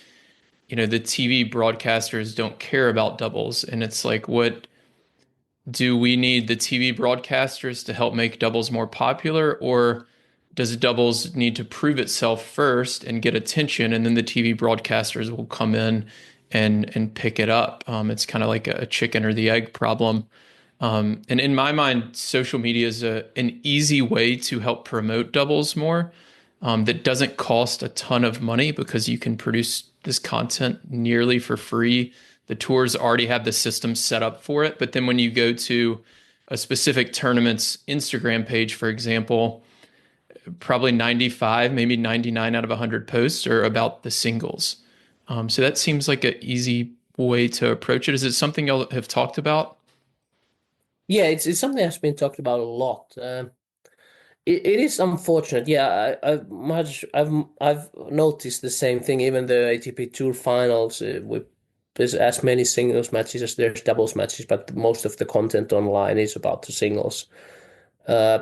the TV broadcasters don't care about doubles, and it's like, what do we need the TV broadcasters to help make doubles more popular, or does doubles need to prove itself first and get attention, and then the TV broadcasters will come in and pick it up? It's kind of like a chicken or the egg problem. And in my mind, social media is an easy way to help promote doubles more. That doesn't cost a ton of money because you can produce this content nearly for free. The tours already have the system set up for it. But then when you go to a specific tournament's Instagram page, for example, probably 95, maybe 99 out of 100 posts are about the singles. So that seems like an easy way to approach it. Is it something y'all have talked about? Yeah, it's something that's been talked about a lot. It is unfortunate. Yeah, I've noticed the same thing. Even the ATP Tour Finals, with there's as many singles matches as there's doubles matches, but most of the content online is about the singles. Uh,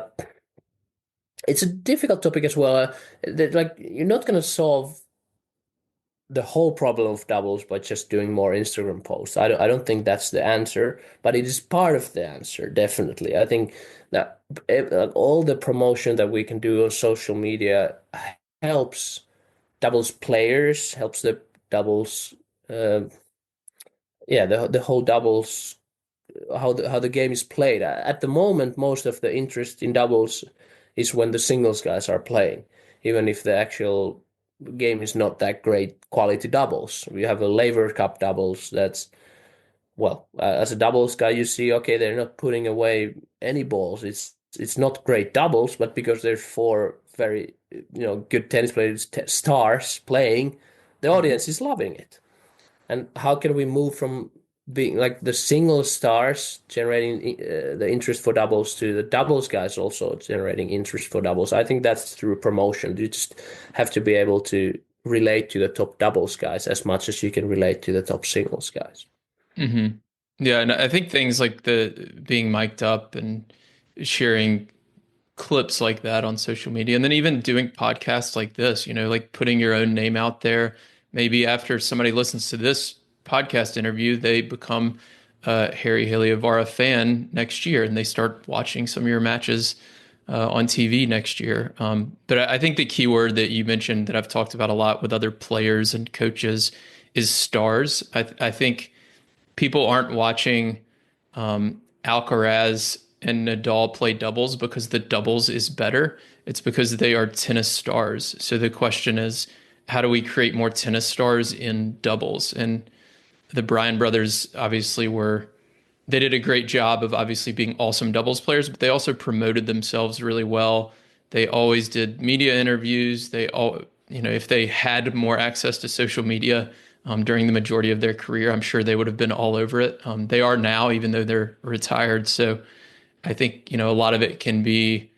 it's a difficult topic as well. Like you're not going to solve the whole problem of doubles by just doing more Instagram posts. I don't think that's the answer, but it is part of the answer, definitely. I think that like, all the promotion that we can do on social media helps doubles players, helps the doubles, uh, yeah, the whole doubles, how the game is played. At the moment, most of the interest in doubles is when the singles guys are playing, even if the actual game is not that great quality doubles. We have a Laver Cup doubles that's well, as a doubles guy, you see, okay, they're not putting away any balls. It's not great doubles, but because there's four very good tennis players, stars playing, the Hmm. audience is loving it. And how can we move from being like the single stars generating the interest for doubles to the doubles guys also generating interest for doubles? I think that's through promotion. You just have to be able to relate to the top doubles guys as much as you can relate to the top singles guys. Hmm. Yeah, and I think things like the being mic'd up and sharing clips like that on social media, and then even doing podcasts like this, like putting your own name out there. Maybe after somebody listens to this podcast interview, they become a Harri Heliovaara fan next year and they start watching some of your matches on TV next year. But I think the key word that you mentioned that I've talked about a lot with other players and coaches is stars. I think people aren't watching Alcaraz and Nadal play doubles because the doubles is better. It's because they are tennis stars. So the question is, how do we create more tennis stars in doubles? And the Bryan brothers obviously they did a great job of obviously being awesome doubles players, but they also promoted themselves really well. They always did media interviews. If they had more access to social media during the majority of their career, I'm sure they would have been all over it. They are now, even though they're retired. So I think, a lot of it can be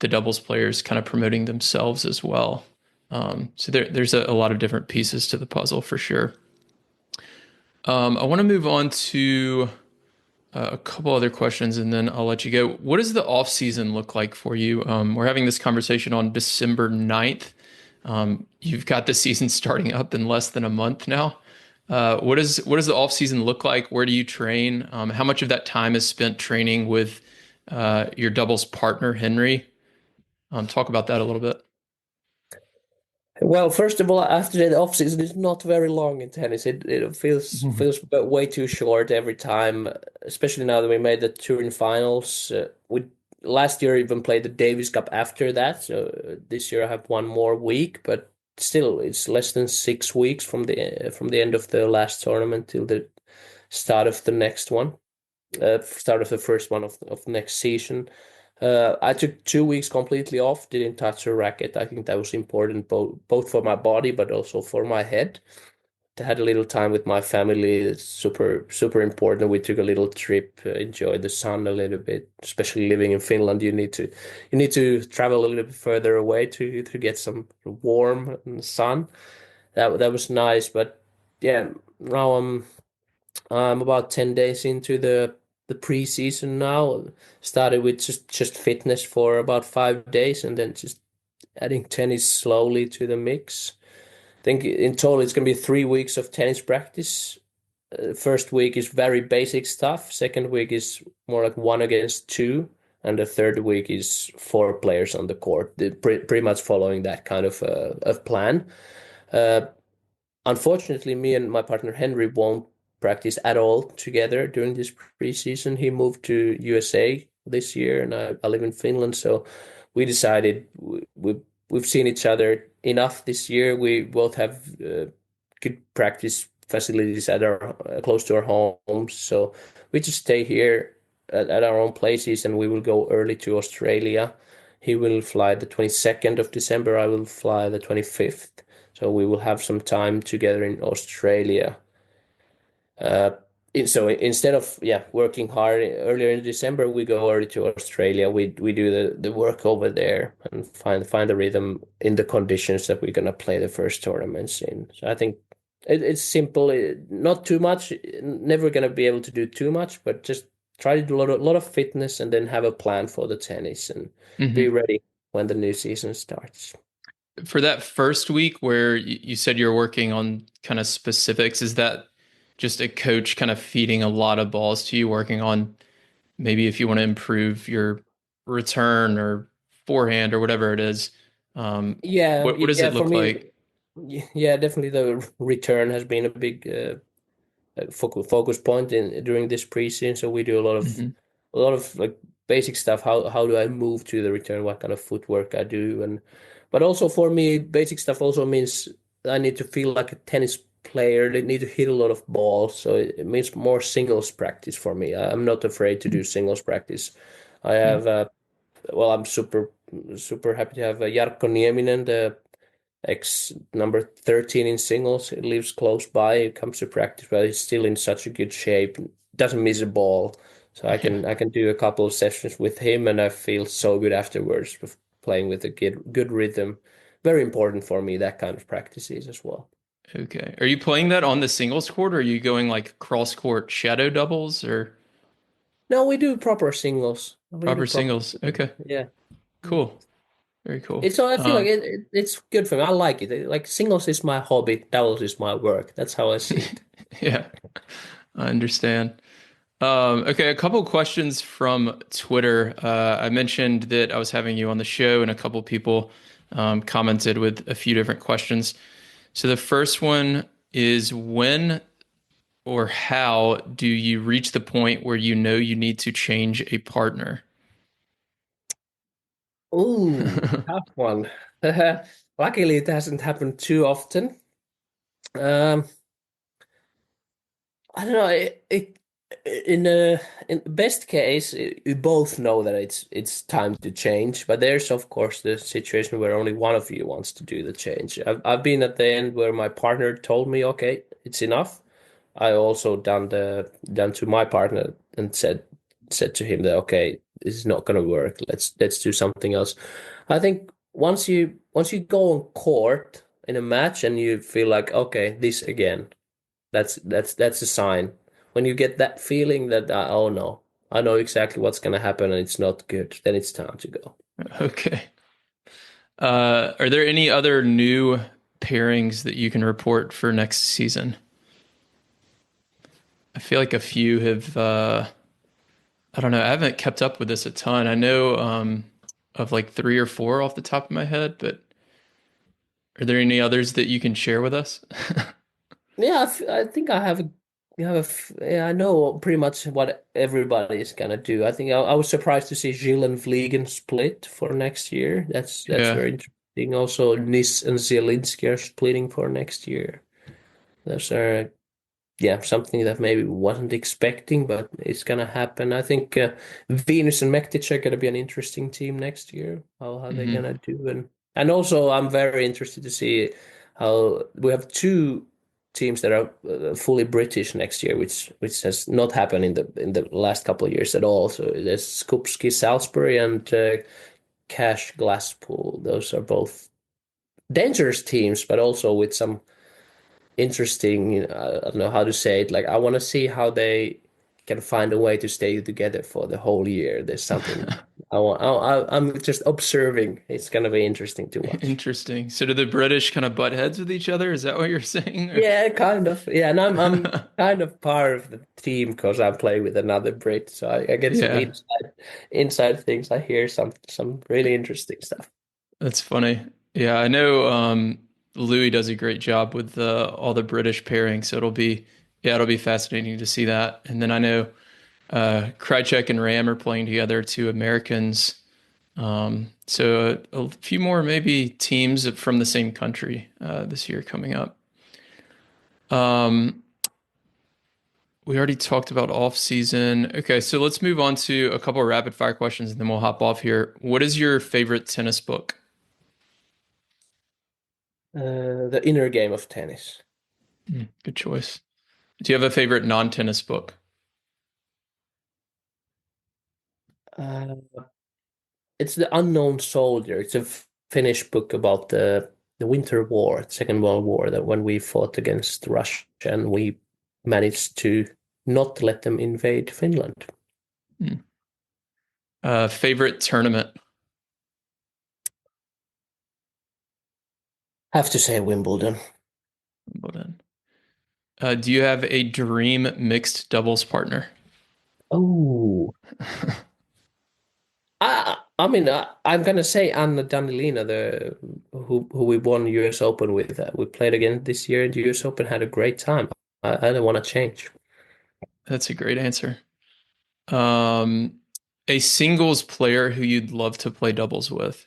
the doubles players kind of promoting themselves as well. So there's a lot of different pieces to the puzzle for sure. I want to move on to a couple other questions and then I'll let you go. What does the off season look like for you? We're having this conversation on December 9th. You've got the season starting up in less than a month now. What does the off season look like? Where do you train? How much of that time is spent training with your doubles partner, Henry? Talk about that a little bit. Well, first of all, after the off season is not very long in tennis. It feels way too short every time, especially now that we made the touring finals. We last year even played the Davis Cup after that. So this year I have one more week, but still it's less than 6 weeks from the end of the last tournament till the start of the next one, start of the first one of next season. I took 2 weeks completely off, didn't touch a racket. I think that was important both for my body but also for my head. I had a little time with my family. It's super important. We took a little trip, enjoyed the sun a little bit. Especially living in Finland, you need to travel a little bit further away to get some warm sun. That was nice, but yeah, now I'm about 10 days into the preseason now. Started with just fitness for about 5 days and then just adding tennis slowly to the mix. I think in total it's gonna be 3 weeks of tennis practice. First week is very basic stuff. Second week is more like one against two, and the third week is four players on the court. Pretty much following that kind of plan. Uh, Unfortunately, me and my partner Henry won't practice at all together during this preseason. He moved to USA this year, and I live in Finland. So we decided we've seen each other enough this year. We both have good practice facilities at our close to our homes. So we just stay here at our own places, and we will go early to Australia. He will fly the 22nd of December. I will fly the 25th. So we will have some time together in Australia. Uh, so instead of working hard earlier in December, we go early to Australia. We do the work over there and find the rhythm in the conditions that we're gonna play the first tournaments in. So I think it's simple, not too much. Never gonna be able to do too much, but just try to do a lot of fitness and then have a plan for the tennis and be Hmm. ready when the new season starts. For that first week where you said you're working on kind of specifics, is that just a coach kind of feeding a lot of balls to you, working on maybe if you want to improve your return or forehand or whatever it is? What does Yeah, it for look me, like? yeah, definitely the return has been a big focus point in during this preseason. So we do a lot of Hmm. a lot of like basic stuff. How do I move to the return? What kind of footwork I do, and but also for me, basic stuff also means I need to feel like a tennis player. They need to hit a lot of balls, so it means more singles practice for me. I'm not afraid to do singles practice. I Hmm. have well, I'm super happy to have Jarkko Nieminen, the ex number 13 in singles. He lives close by. He comes to practice, but he's still in such a good shape. Doesn't miss a ball. So Yeah. I can do a couple of sessions with him, and I feel so good afterwards with playing with a good rhythm. Very important for me, that kind of practices as well. Okay. Are you playing that on the singles court, or are you going like cross court shadow doubles or No, we do proper singles. We do proper proper singles? singles. Okay. Yeah. Cool. Very cool. It's so I feel like it's good for me. I like it. Like singles is my hobby, doubles is my work. That's how I see it. Yeah, I understand. Okay, a couple questions from Twitter. I mentioned that I was having you on the show, and a couple people commented with a few different questions. So the first one is when or how do you reach the point where you know you need to change a partner? Ooh, tough one. Luckily, it hasn't happened too often. Um, I don't know. In the best case, you both know that it's time to change. But there's of course the situation where only one of you wants to do the change. I've been at the end where my partner told me, okay, it's enough. I also done to my partner and said to him that okay, this is not going to work. Let's do something else. I think once you go on court in a match and you feel like okay, this again, that's a sign. When you get that feeling that oh no, I know exactly what's going to happen and it's not good, then it's time to go. Okay. Are there any other new pairings that you can report for next season? I feel like a few have, I don't know, I haven't kept up with this a ton. I know of like three or four off the top of my head, but are there any others that you can share with us? Yeah, I think I have yeah, I know pretty much what everybody is gonna do. I think I was surprised to see Gilles and Vliegen split for next year. That's Yeah. very interesting. Also, Nis and Zielinski are splitting for next year. Those are yeah, something that maybe wasn't expecting, but it's gonna happen. I think Venus and Mektic are gonna be an interesting team next year. How they're Hmm. gonna do, and also I'm very interested to see how we have two teams that are fully British next year, which has not happened in the last couple of years at all. So there's Skupski Salisbury and Cash Glasspool. Those are both dangerous teams, but also with some interesting, you know, I don't know how to say it. Like I want to see how they can find a way to stay together for the whole year. There's something I'm just observing. It's gonna be interesting to watch. Interesting. So do the British kind of butt heads with each other? Is that what you're saying? Yeah, kind of. Yeah, and I'm kind of part of the team because I'm playing with another Brit, so I get some Yeah, inside things. I hear some really interesting stuff. that's funny. Yeah, I know Louis does a great job with all the British pairings, so it'll be fascinating to see that. And then I know Krychek and Ram are playing together, two Americans. So a few more maybe teams from the same country this year coming up. Um, we already talked about off season. Okay, so let's move on to a couple of rapid fire questions and then we'll hop off here. What is your favorite tennis book? The inner game of tennis. Good choice. Do you have a favorite non-tennis book? Uh, It's The Unknown Soldier. It's a Finnish book about the Winter War, Second World War, that when we fought against Russia and we managed to not let them invade Finland. Hmm. Favorite tournament? Have to say Wimbledon. Wimbledon. Do you have a dream mixed doubles partner? Oh, I mean, I'm gonna say Anna Danilina, the who we won US Open with. We played again this year in the US Open, had a great time. I don't want to change. That's a great answer. Um, A singles player who you'd love to play doubles with.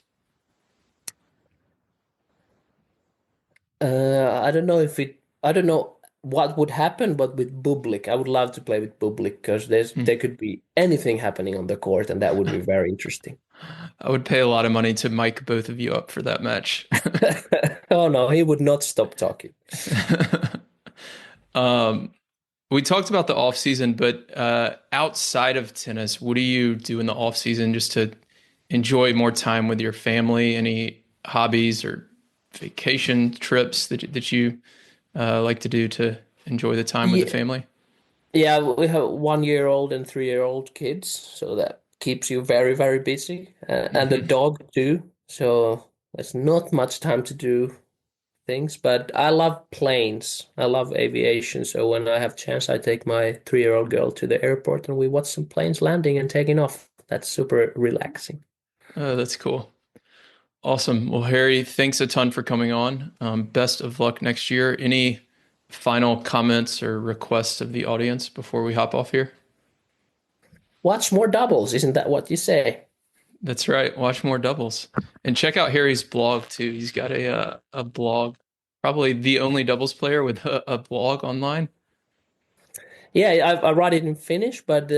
I don't know what would happen, but with Bublik, I would love to play with Bublik because there could be anything happening on the court, and that would be very interesting. I would pay a lot of money to mic both of you up for that match. Oh no, he would not stop talking. um, we talked about the off season, but outside of tennis, what do you do in the off season just to enjoy more time with your family? Any hobbies or vacation trips that you like to do to enjoy the time with the Yeah, family? yeah, we have 1 year old and 3 year old kids, so that keeps you very, very busy, and a Hmm. dog too. So there's not much time to do things, but I love planes. I love aviation. So when I have chance, I take my 3 year old girl to the airport and we watch some planes landing and taking off. That's super relaxing. That's cool. Awesome. Well, Harry, thanks a ton for coming on. Best of luck next year. Any final comments or requests of the audience before we hop off here? Watch more doubles, isn't that what you say? That's right. Watch more doubles and check out Harry's blog too. He's got a blog, probably the only doubles player with a blog online. Yeah, I write it in Finnish, but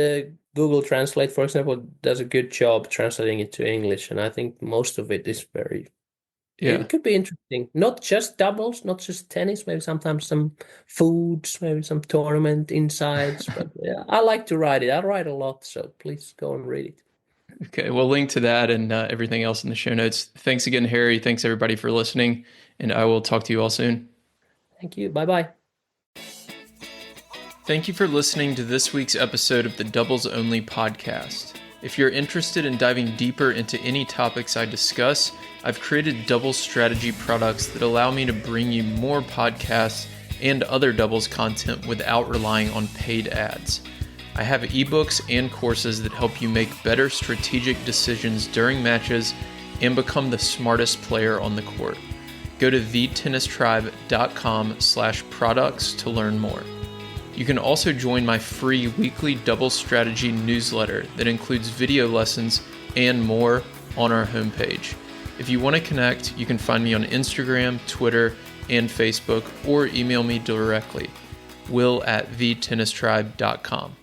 Google Translate, for example, does a good job translating it to English, and I think most of it is very. Yeah. It could be interesting. Not just doubles, not just tennis, maybe sometimes some foods, maybe some tournament insights. But yeah, I like to write it. I write a lot, so please go and read it. Okay. We'll link to that and everything else in the show notes. Thanks again, Harry. Thanks everybody for listening, and I will talk to you all soon. Thank you. Bye bye. Thank you for listening to this week's episode of the Doubles Only podcast. If you're interested in diving deeper into any topics I discuss, I've created doubles strategy products that allow me to bring you more podcasts and other doubles content without relying on paid ads. I have ebooks and courses that help you make better strategic decisions during matches and become the smartest player on the court. Go to thetennistribe.com/products to learn more. You can also join my free weekly doubles strategy newsletter that includes video lessons and more on our homepage. If you want to connect, you can find me on Instagram, Twitter, and Facebook, or email me directly, will@thetennistribe.com.